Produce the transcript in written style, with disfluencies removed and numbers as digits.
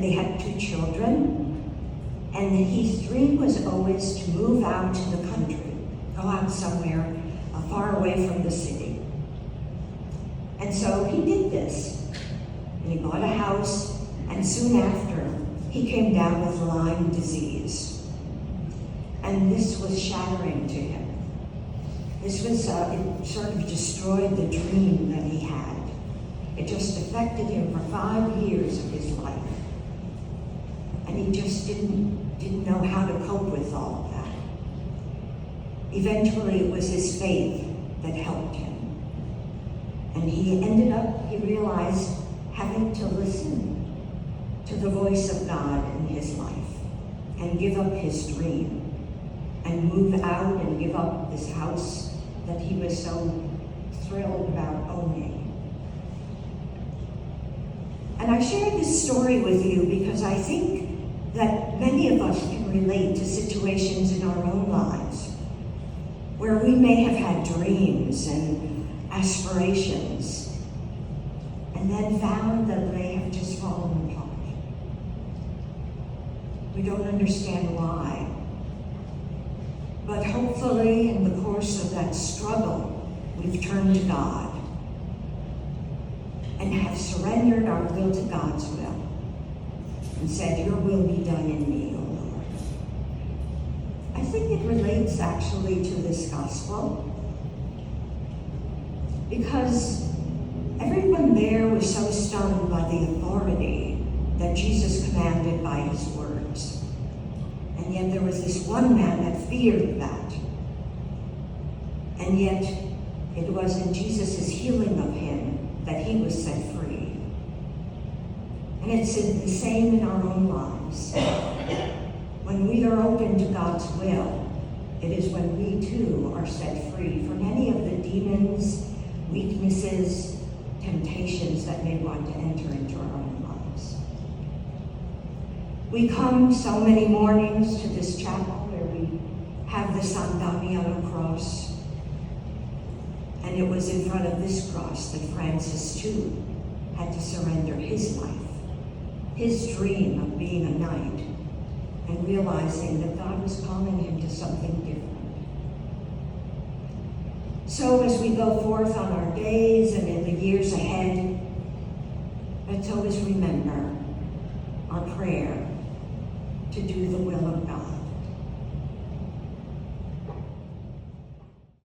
they had 2 children, and his dream was always to move out to the country, go out somewhere far away from the city. And so he did this, and he bought a house, and soon after, he came down with Lyme disease. And this was shattering to him. This was, it sort of destroyed the dream that he had. It just affected him for 5 years of his life. And he just didn't know how to cope with all of that. Eventually, it was his faith that helped him. And he realized having to listen to the voice of God in his life and give up his dream and move out and give up this house that he was so thrilled about owning. And I share this story with you because I think that many of us can relate to situations in our own lives where we may have had dreams and aspirations and then found that they have just fallen apart. We don't understand why. But hopefully in the course of that struggle, we've turned to God and have surrendered our will to God's will and said, your will be done in me, O Lord. I think it relates actually to this gospel because everyone there was so stunned by the authority that Jesus commanded by his words. And yet there was this one man that feared that. And yet it was in Jesus' healing of him that he was set free. And it's the same in our own lives. When we are open to God's will, it is when we too are set free from any of the demons, weaknesses, temptations that may want to enter into our own lives. We come so many mornings to this chapel where we have the San Damiano cross. And it was in front of this cross that Francis too had to surrender his life, his dream of being a knight, and realizing that God was calling him to something different. So as we go forth on our days and in the years ahead, let's always remember our prayer to do the will of God.